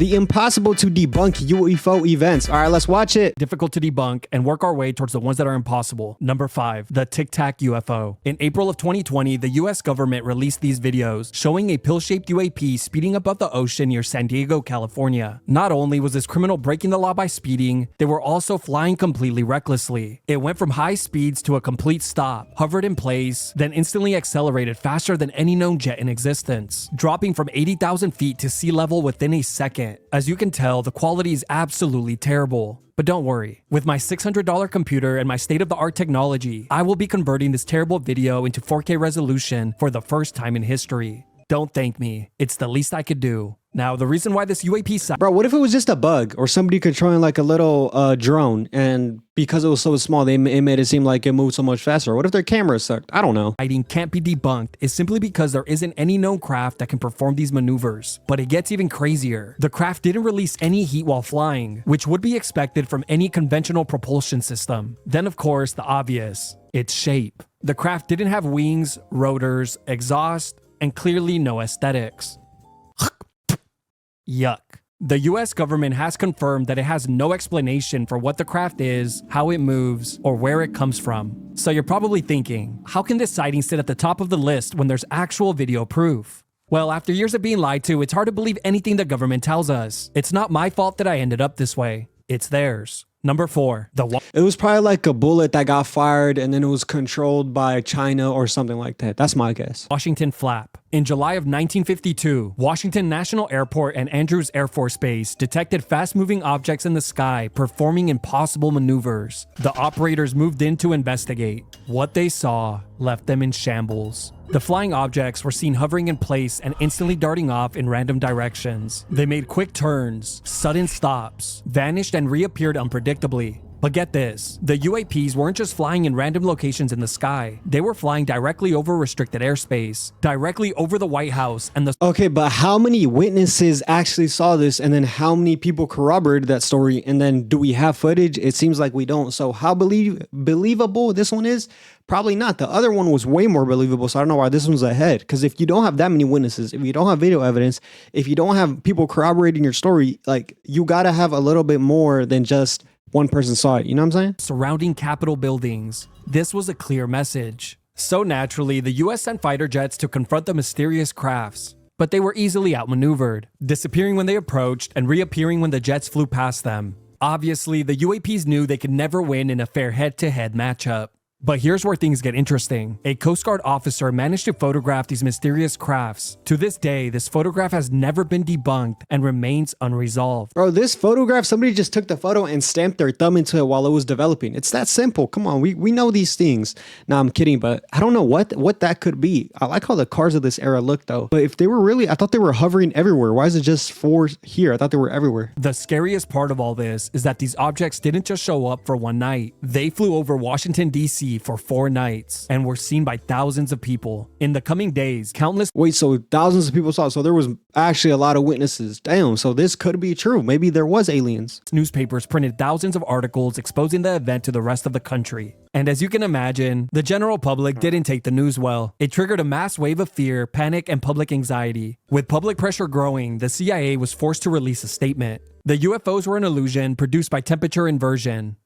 The impossible to debunk UFO events. All right, let's watch it. Difficult to debunk and work our way towards the ones that are impossible. Number 5, the Tic Tac UFO. In April of 2020, the US government released these videos showing a pill-shaped UAP speeding above the ocean near San Diego, California. Not only was this criminal breaking the law by speeding, they were also flying completely recklessly. It went from high speeds to a complete stop, hovered in place, then instantly accelerated faster than any known jet in existence, dropping from 80,000 feet to sea level within a second. As you can tell, the quality is absolutely terrible. But don't worry, with my $600 computer and my state-of-the-art technology, I will be converting this terrible video into 4K resolution for the first time in history. Don't thank me, it's the least I could do. Now, the reason why this UAP Bro, what if it was just a bug or somebody controlling like a little drone, and because it was so small, it made it seem like it moved so much faster? What if their camera sucked? I don't know. sighting can't be debunked is simply because there isn't any known craft that can perform these maneuvers. But it gets even crazier. The craft didn't release any heat while flying, which would be expected from any conventional propulsion system. Then of course, the obvious, its shape. The craft didn't have wings, rotors, exhaust, and clearly no aesthetics. Yuck. The US government has confirmed that it has no explanation for what the craft is, how it moves, or where it comes from. So you're probably thinking, how can this sighting sit at the top of the list when there's actual video proof? Well, after years of being lied to, it's hard to believe anything the government tells us. It's not my fault that I ended up this way. It's theirs. Number 4, it was probably like a bullet that got fired and then it was controlled by China or something like that. That's my guess. Washington Flap. In July of 1952, Washington National Airport and Andrews Air Force Base detected fast-moving objects in the sky performing impossible maneuvers. The operators moved in to investigate. What they saw left them in shambles. The flying objects were seen hovering in place and instantly darting off in random directions. They made quick turns, sudden stops, vanished and reappeared unpredictably. But get this, the UAPs weren't just flying in random locations in the sky. They were flying directly over restricted airspace, directly over the White House and the... Okay, but how many witnesses actually saw this, and then how many people corroborated that story, and then do we have footage? It seems like we don't. So how believable this one is? Probably not. The other one was way more believable, so I don't know why this one's ahead. Because if you don't have that many witnesses, if you don't have video evidence, if you don't have people corroborating your story, like, you gotta have a little bit more than just one person saw it, you know what I'm saying? surrounding Capitol buildings. This was a clear message. So naturally, the US sent fighter jets to confront the mysterious crafts. But they were easily outmaneuvered, disappearing when they approached and reappearing when the jets flew past them. Obviously, the UAPs knew they could never win in a fair head-to-head matchup. But here's where things get interesting. A Coast Guard officer managed to photograph these mysterious crafts. To this day, this photograph has never been debunked and remains unresolved. Bro, this photograph, somebody just took the photo and stamped their thumb into it while it was developing. It's that simple. Come on, we know these things. Nah, I'm kidding, but I don't know what that could be. I like how the cars of this era look though. But if they were really, I thought they were hovering everywhere. Why is it just for here? I thought they were everywhere. The scariest part of all this is that these objects didn't just show up for one night. They flew over Washington, D.C. for 4 nights and were seen by thousands of people. In the coming days, countless... Wait, so thousands of people saw it. So there was actually a lot of witnesses. Damn, so this could be true. Maybe there was aliens. Newspapers printed thousands of articles exposing the event to the rest of the country. And as you can imagine, the general public didn't take the news well. It triggered a mass wave of fear, panic, and public anxiety. With public pressure growing, the CIA was forced to release a statement. The UFOs were an illusion produced by temperature inversion.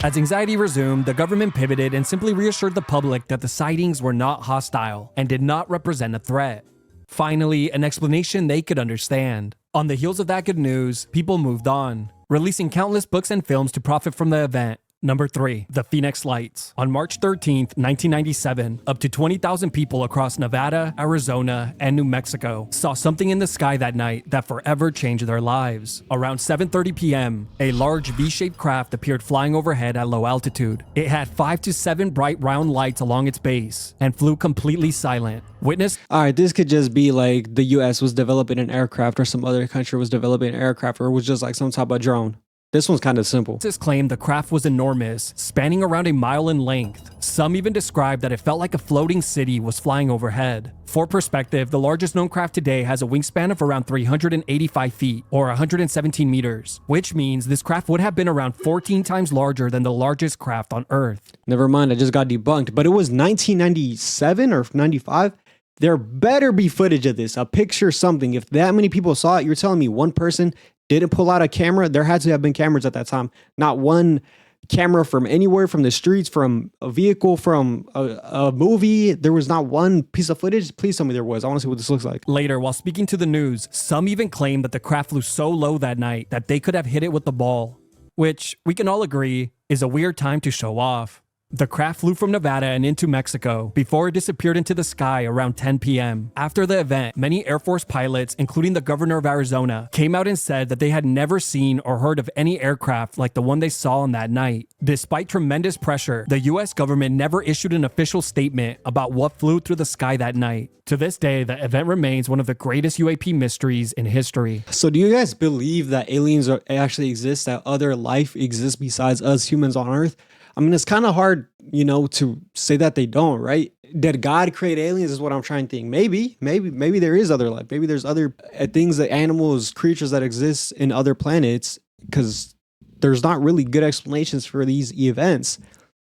As anxiety resumed, the government pivoted and simply reassured the public that the sightings were not hostile and did not represent a threat. Finally, an explanation they could understand. On the heels of that good news, people moved on, releasing countless books and films to profit from the event. Number 3, the Phoenix Lights. On March 13th, 1997, up to 20,000 people across Nevada, Arizona, and New Mexico saw something in the sky that night that forever changed their lives. Around 7:30 p.m., a large V-shaped craft appeared flying overhead at low altitude. It had 5 to 7 bright round lights along its base and flew completely silent. Witness... All right, this could just be like the US was developing an aircraft, or some other country was developing an aircraft, or it was just like some type of drone. This one's kind of simple. Witnesses claimed the craft was enormous, spanning around a mile in length. Some even described that it felt like a floating city was flying overhead. For perspective, the largest known craft today has a wingspan of around 385 feet, or 117 meters, which means this craft would have been around 14 times larger than the largest craft on Earth. Never mind, I just got debunked, but it was 1997 or 95. There better be footage of this, a picture, something. If that many people saw it, you're telling me one person didn't pull out a camera. There had to have been cameras at that time. Not one camera from anywhere, from the streets, from a vehicle, from a movie. There was not one piece of footage. Please tell me there was. I want to see what this looks like. Later, while speaking to the news, some even claimed that the craft flew so low that night that they could have hit it with the ball, which we can all agree is a weird time to show off. The craft flew from Nevada and into Mexico before it disappeared into the sky around 10 p.m. After the event, many Air Force pilots, including the governor of Arizona, came out and said that they had never seen or heard of any aircraft like the one they saw on that night. Despite tremendous pressure, the US government never issued an official statement about what flew through the sky that night. To this day, the event remains one of the greatest UAP mysteries in history. So do you guys believe that aliens actually exist, that other life exists besides us humans on Earth? I mean, it's kind of hard, to say that they don't, right? Did God create aliens is what I'm trying to think. Maybe there is other life. Maybe there's other things, that animals, creatures that exist in other planets, because there's not really good explanations for these events.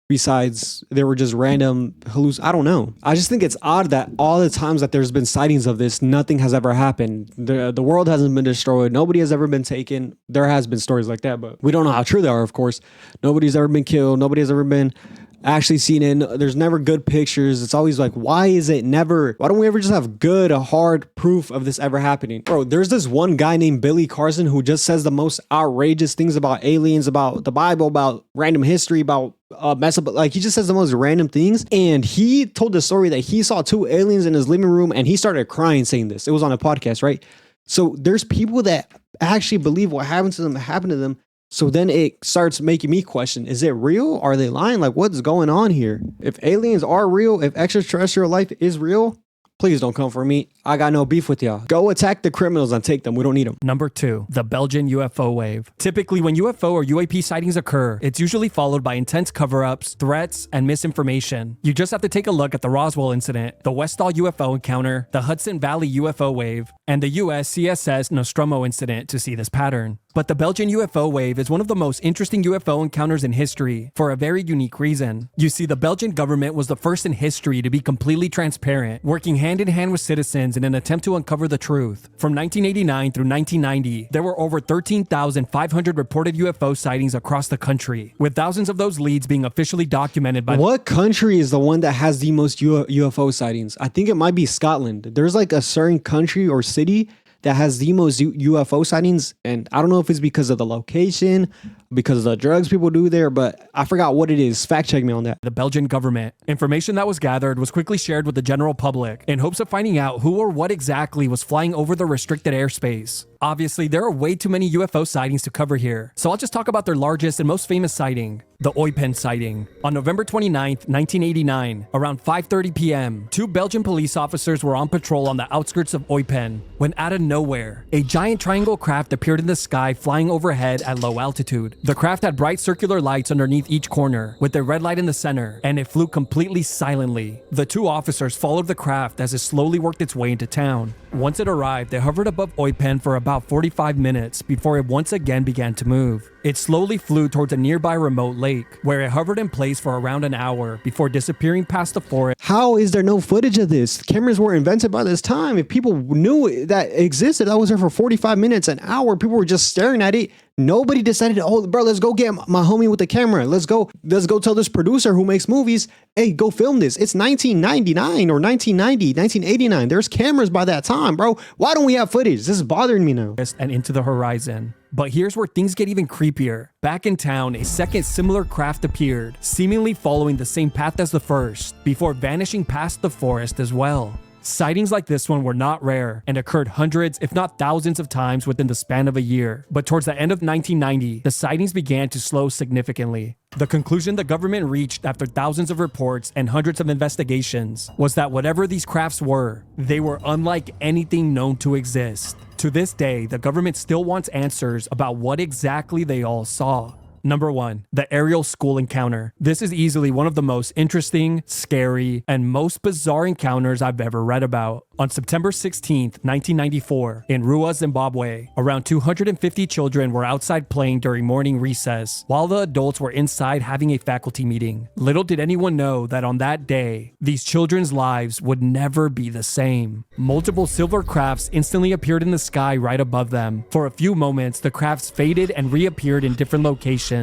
Besides, they were just random I don't know. I just think it's odd that all the times that there's been sightings of this, nothing has ever happened. The world hasn't been destroyed. Nobody has ever been taken. There has been stories like that, but we don't know how true they are, of course. Nobody's ever been killed. Nobody has ever been actually seen it. There's never good pictures. It's always like, why don't we ever just have good, hard proof of this ever happening? Bro, there's this one guy named Billy Carson who just says the most outrageous things about aliens, about the Bible, about random history, about mess up. Like, he just says the most random things. And he told the story that he saw 2 aliens in his living room, and he started crying saying this. It was on a podcast, right? So there's people that actually believe what happened to them happened to them. So then it starts making me question, is it real? Are they lying? Like, what's going on here? If aliens are real, if extraterrestrial life is real, please don't come for me. I got no beef with y'all. Go attack the criminals and take them. We don't need them. Number 2, the Belgian UFO wave. Typically, when UFO or UAP sightings occur, it's usually followed by intense cover-ups, threats, and misinformation. You just have to take a look at the Roswell incident, the Westall UFO encounter, the Hudson Valley UFO wave, and the US CSS Nostromo incident to see this pattern. But the Belgian UFO wave is one of the most interesting UFO encounters in history for a very unique reason. You see, the Belgian government was the first in history to be completely transparent, working hand in hand with citizens in an attempt to uncover the truth. From 1989 through 1990, there were over 13,500 reported UFO sightings across the country, with thousands of those leads being officially documented by... What country is the one that has the most UFO sightings? I think it might be Scotland. There's like a certain country or city that has the most UFO sightings, and I don't know if it's because of the location, because of the drugs people do there, but I forgot what it is. Fact check me on that. The Belgian government. Information that was gathered was quickly shared with the general public in hopes of finding out who or what exactly was flying over the restricted airspace. Obviously, there are way too many UFO sightings to cover here, so I'll just talk about their largest and most famous sighting, the Eupen sighting. On November 29th, 1989, around 5:30 p.m., 2 Belgian police officers were on patrol on the outskirts of Eupen when out of nowhere, a giant triangle craft appeared in the sky flying overhead at low altitude. The craft had bright circular lights underneath each corner, with a red light in the center, and it flew completely silently. The 2 officers followed the craft as it slowly worked its way into town. Once it arrived, it hovered above Eupen for about 45 minutes before it once again began to move. It slowly flew towards a nearby remote lake, where it hovered in place for around an hour before disappearing past the forest. How is there no footage of this? Cameras were invented by this time. If people knew that existed, I was there for 45 minutes, an hour, people were just staring at it. Nobody decided, oh, bro, let's go get my homie with the camera. Let's go tell this producer who makes movies, hey, go film this. It's 1999 or 1990, 1989. There's cameras by that time, bro. Why don't we have footage? This is bothering me now. And into the horizon. But here's where things get even creepier. Back in town, a second similar craft appeared, seemingly following the same path as the first, before vanishing past the forest as well. Sightings like this one were not rare and occurred hundreds, if not thousands of times within the span of a year. But towards the end of 1990, the sightings began to slow significantly. The conclusion the government reached after thousands of reports and hundreds of investigations was that whatever these crafts were, they were unlike anything known to exist. To this day, the government still wants answers about what exactly they all saw. Number 1, the aerial school encounter. This is easily one of the most interesting, scary, and most bizarre encounters I've ever read about. On September 16th, 1994, in Rua, Zimbabwe, around 250 children were outside playing during morning recess, while the adults were inside having a faculty meeting. Little did anyone know that on that day, these children's lives would never be the same. Multiple silver crafts instantly appeared in the sky right above them. For a few moments, the crafts faded and reappeared in different locations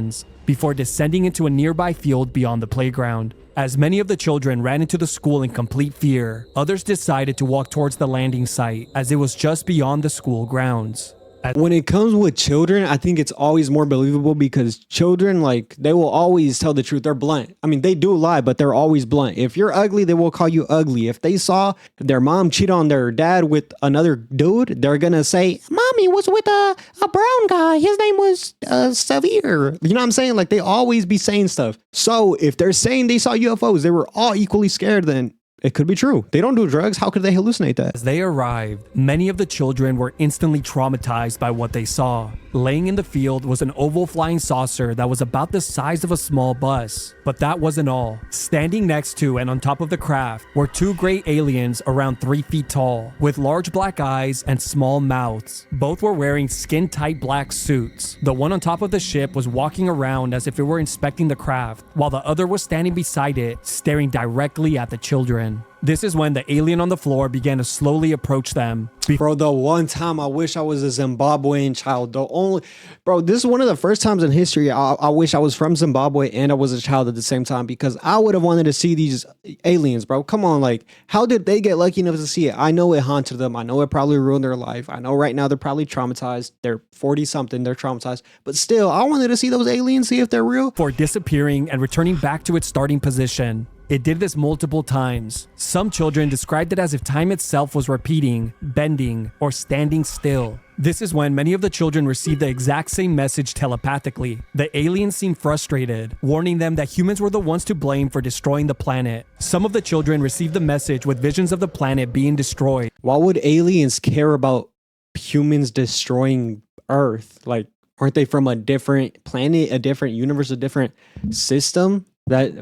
before descending into a nearby field beyond the playground. As many of the children ran into the school in complete fear, others decided to walk towards the landing site as it was just beyond the school grounds. When it comes with children, I think it's always more believable because children, like, they will always tell the truth. They're blunt. I mean, they do lie, but they're always blunt. If you're ugly, they will call you ugly. If they saw their mom cheat on their dad with another dude, they're going to say, Mommy was with a brown guy. His name was Severe. You know what I'm saying? Like, they always be saying stuff. So if they're saying they saw UFOs, they were all equally scared, then it could be true. They don't do drugs. How could they hallucinate that? As they arrived, many of the children were instantly traumatized by what they saw. Laying in the field was an oval flying saucer that was about the size of a small bus. But that wasn't all. Standing next to and on top of the craft were 2 gray aliens around 3 feet tall, with large black eyes and small mouths. Both were wearing skin-tight black suits. The one on top of the ship was walking around as if it were inspecting the craft, while the other was standing beside it, staring directly at the children. This is when the alien on the floor began to slowly approach them. Bro, the one time I wish I was a Zimbabwean child. This is one of the first times in history I wish I was from Zimbabwe and I was a child at the same time, because I would have wanted to see these aliens, bro. Come on, like, how did they get lucky enough to see it? I know it haunted them. I know it probably ruined their life. I know right now they're probably traumatized. They're 40 something. They're traumatized. But still, I wanted to see those aliens, see if they're real. For disappearing and returning back to its starting position. It did this multiple times. Some children described it as if time itself was repeating, bending, or standing still. This is when many of the children received the exact same message telepathically. The aliens seemed frustrated, warning them that humans were the ones to blame for destroying the planet. Some of the children received the message with visions of the planet being destroyed. Why would aliens care about humans destroying Earth? Like, aren't they from a different planet, a different universe, a different system? That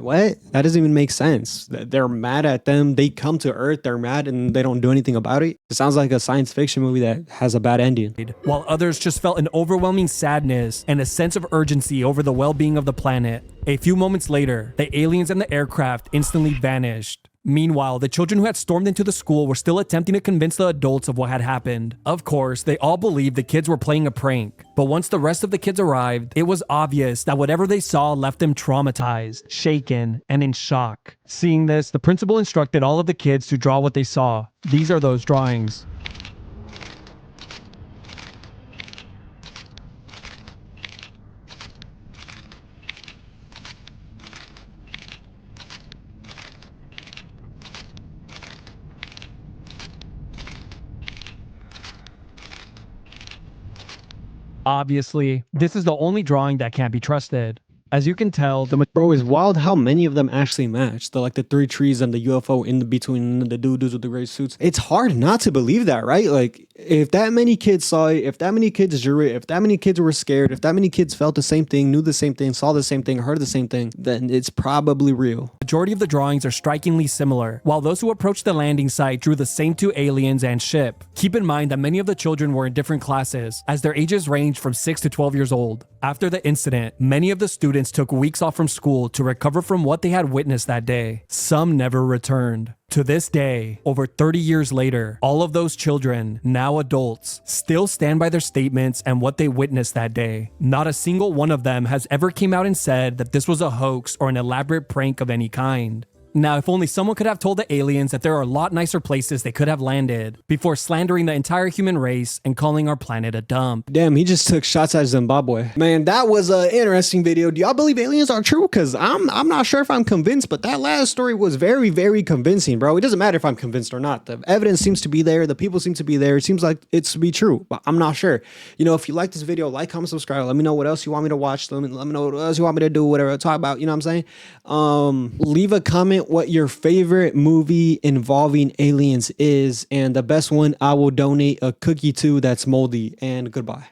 doesn't even make sense. They're mad at them. They come to Earth, they're mad, and they don't do anything about it. It sounds like a science fiction movie that has a bad ending. While others just felt an overwhelming sadness and a sense of urgency over the well-being of the planet. A few moments later, the aliens and the aircraft instantly vanished. Meanwhile, the children who had stormed into the school were still attempting to convince the adults of what had happened. Of course, they all believed the kids were playing a prank. But once the rest of the kids arrived, it was obvious that whatever they saw left them traumatized, shaken, and in shock. Seeing this, the principal instructed all of the kids to draw what they saw. These are those drawings. Obviously, this is the only drawing that can't be trusted. As you can tell, Bro, it's wild how many of them actually match. The 3 trees and the UFO in the between the dudes with the gray suits. It's hard not to believe that, right? Like, if that many kids saw it, if that many kids drew it, if that many kids were scared, if that many kids felt the same thing, knew the same thing, saw the same thing, heard the same thing, then it's probably real. Majority of the drawings are strikingly similar, while those who approached the landing site drew the same 2 aliens and ship. Keep in mind that many of the children were in different classes, as their ages ranged from 6 to 12 years old. After the incident, many of the students took weeks off from school to recover from what they had witnessed that day. Some never returned. To this day, over 30 years later, all of those children, now adults, still stand by their statements and what they witnessed that day. Not a single one of them has ever came out and said that this was a hoax or an elaborate prank of any kind. Now, if only someone could have told the aliens that there are a lot nicer places they could have landed before slandering the entire human race and calling our planet a dump. Damn, he just took shots at Zimbabwe. Man, that was an interesting video. Do y'all believe aliens are true? Because I'm not sure if I'm convinced, but that last story was very, very convincing, bro. It doesn't matter if I'm convinced or not. The evidence seems to be there. The people seem to be there. It seems like it's to be true, but I'm not sure. You know, if you like this video, like, comment, subscribe. Let me know what else you want me to watch. Let me know what else you want me to do, whatever I talk about. You know what I'm saying? Leave a comment what your favorite movie involving aliens is, and the best one I will donate a cookie to that's moldy. And goodbye.